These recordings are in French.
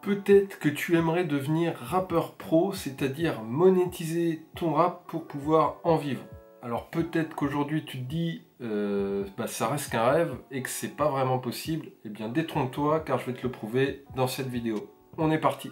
Peut-être que tu aimerais devenir rappeur pro, c'est-à-dire monétiser ton rap pour pouvoir en vivre. Alors peut-être qu'aujourd'hui tu te dis ça reste qu'un rêve et que c'est pas vraiment possible. Eh bien détrompe-toi car je vais te le prouver dans cette vidéo. On est parti.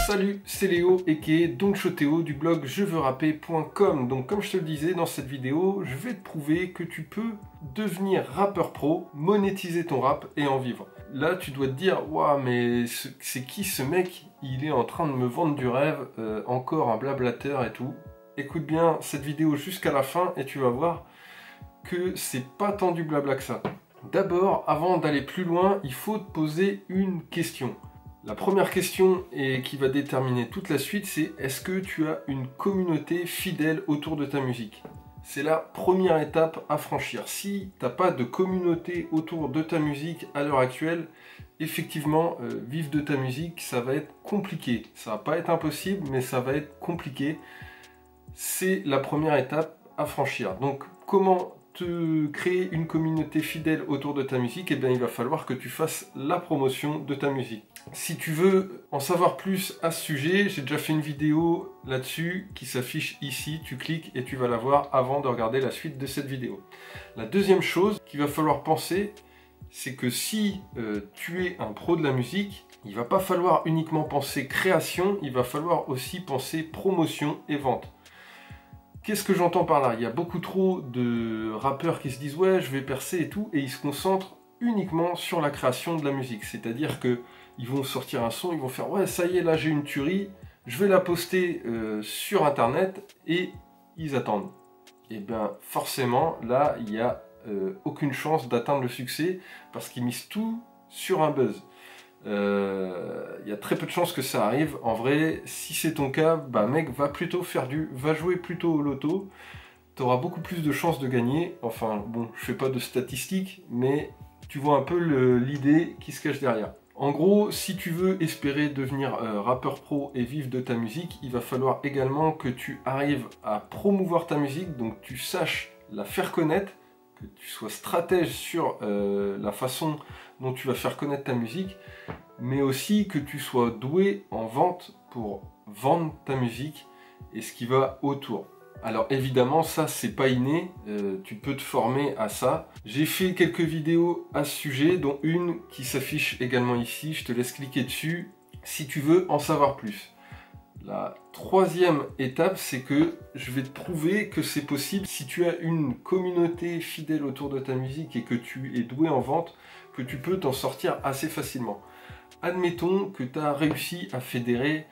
Salut, c'est Léo aka Doncchoteo du blog jeveuxrapper.com. Donc comme je te le disais dans cette vidéo, je vais te prouver que tu peux devenir rappeur pro, monétiser ton rap et en vivre. Là tu dois te dire, waouh mais c'est qui ce mec? Il est en train de me vendre du rêve, encore un blablateur et tout. Écoute bien cette vidéo jusqu'à la fin et tu vas voir que c'est pas tant du blabla que ça. D'abord, avant d'aller plus loin, il faut te poser une question. La première question et qui va déterminer toute la suite, c'est est-ce que tu as une communauté fidèle autour de ta musique? C'est la première étape à franchir. Si tu n'as pas de communauté autour de ta musique à l'heure actuelle, effectivement, vivre de ta musique, ça va être compliqué. Ça va pas être impossible, mais ça va être compliqué. C'est la première étape à franchir. Donc, comment te créer une communauté fidèle autour de ta musique? Eh bien, il va falloir que tu fasses la promotion de ta musique. Si tu veux en savoir plus à ce sujet, j'ai déjà fait une vidéo là-dessus qui s'affiche ici. Tu cliques et tu vas la voir avant de regarder la suite de cette vidéo. La deuxième chose qu'il va falloir penser, c'est que si tu es un pro de la musique, il ne va pas falloir uniquement penser création, il va falloir aussi penser promotion et vente. Qu'est-ce que j'entends par là? Il y a beaucoup trop de rappeurs qui se disent ouais je vais percer et tout, et ils se concentrent uniquement sur la création de la musique. C'est-à-dire que ils vont sortir un son, ils vont faire ouais ça y est là j'ai une tuerie, je vais la poster sur internet, et ils attendent. Et bien forcément là il n'y a aucune chance d'atteindre le succès parce qu'ils misent tout sur un buzz. Il y a très peu de chances que ça arrive. En vrai, si c'est ton cas, bah mec, va jouer plutôt au loto. Tu auras beaucoup plus de chances de gagner. Enfin, bon, je fais pas de statistiques, mais tu vois un peu l'idée qui se cache derrière. En gros, si tu veux espérer devenir rappeur pro et vivre de ta musique, il va falloir également que tu arrives à promouvoir ta musique, donc tu saches la faire connaître, que tu sois stratège sur la façon dont tu vas faire connaître ta musique, mais aussi que tu sois doué en vente pour vendre ta musique et ce qui va autour. Alors évidemment ça c'est pas inné, tu peux te former à ça. J'ai fait quelques vidéos à ce sujet, dont une qui s'affiche également ici, je te laisse cliquer dessus si tu veux en savoir plus. La troisième étape, c'est que je vais te prouver que c'est possible si tu as une communauté fidèle autour de ta musique et que tu es doué en vente, que tu peux t'en sortir assez facilement. Admettons que tu as réussi à fédérer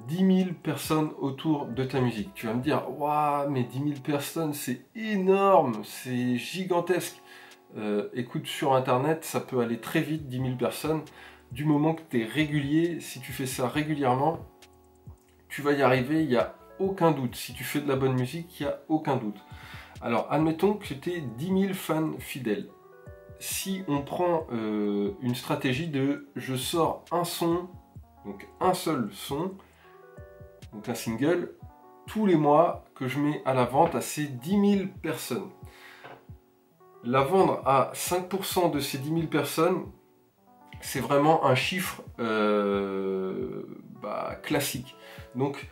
10 000 personnes autour de ta musique. Tu vas me dire, waouh, mais 10 000 personnes, c'est énorme, c'est gigantesque. Écoute, sur internet, ça peut aller très vite, 10 000 personnes. Du moment que tu es régulier, si tu fais ça régulièrement, tu vas y arriver, il n'y a aucun doute. Si tu fais de la bonne musique, il n'y a aucun doute. Alors, admettons que tu aies 10 000 fans fidèles. Si on prend une stratégie de je sors un son, donc un seul son, donc un single, tous les mois que je mets à la vente à ces 10 000 personnes. La vendre à 5% de ces 10 000 personnes, c'est vraiment un chiffre classique. Donc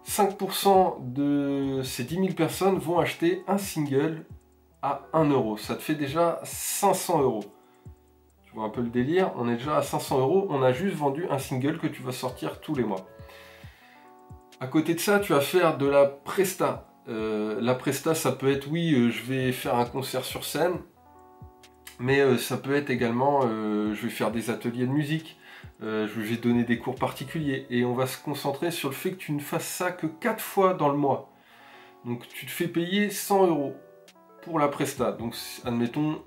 5% de ces 10 000 personnes vont acheter un single à 1 euro. Ça te fait déjà 500 euros. Tu vois un peu le délire, on est déjà à 500 euros, on a juste vendu un single que tu vas sortir tous les mois. À côté de ça, tu vas faire de la presta. La presta, ça peut être, oui, je vais faire un concert sur scène, mais ça peut être également, je vais faire des ateliers de musique, je vais donner des cours particuliers, et on va se concentrer sur le fait que tu ne fasses ça que 4 fois dans le mois. Donc tu te fais payer 100 euros pour la presta. Donc admettons,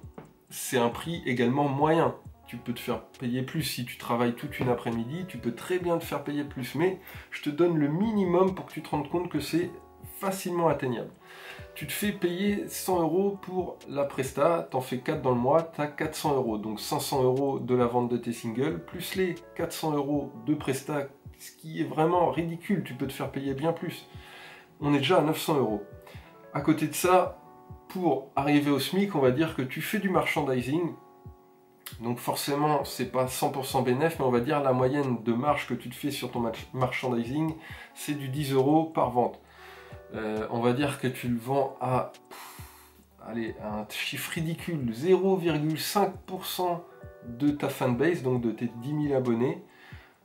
c'est un prix également moyen. Tu peux te faire payer plus si tu travailles toute une après-midi, tu peux très bien te faire payer plus, mais je te donne le minimum pour que tu te rendes compte que c'est facilement atteignable. Tu te fais payer 100 euros pour la presta, t'en fais 4 dans le mois, tu as 400 euros. Donc 500 euros de la vente de tes singles, plus les 400 euros de presta, ce qui est vraiment ridicule, tu peux te faire payer bien plus. On est déjà à 900 euros. À côté de ça, pour arriver au SMIC, on va dire que tu fais du merchandising. Donc forcément, c'est pas 100% bénéf, mais on va dire la moyenne de marge que tu te fais sur ton merchandising, c'est du 10 € par vente. On va dire que tu le vends à, allez, un chiffre ridicule, 0,5% de ta fanbase, donc de tes 10 000 abonnés.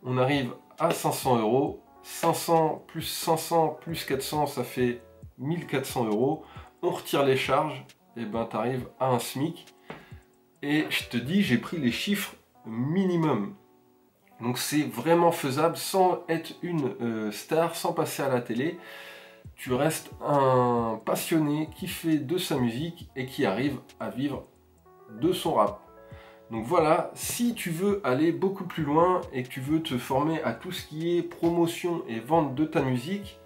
On arrive à 500 €. 500 plus 400, ça fait 1400 €. On retire les charges, et ben tu arrives à un SMIC. Et je te dis, j'ai pris les chiffres minimum. Donc c'est vraiment faisable sans être une star, sans passer à la télé. Tu restes un passionné qui fait de sa musique et qui arrive à vivre de son rap. Donc voilà, si tu veux aller beaucoup plus loin et que tu veux te former à tout ce qui est promotion et vente de ta musique,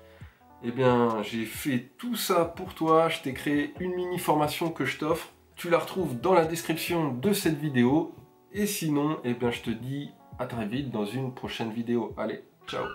eh bien j'ai fait tout ça pour toi. Je t'ai créé une mini formation que je t'offre. Tu la retrouves dans la description de cette vidéo. Et sinon, eh bien, je te dis à très vite dans une prochaine vidéo. Allez, ciao!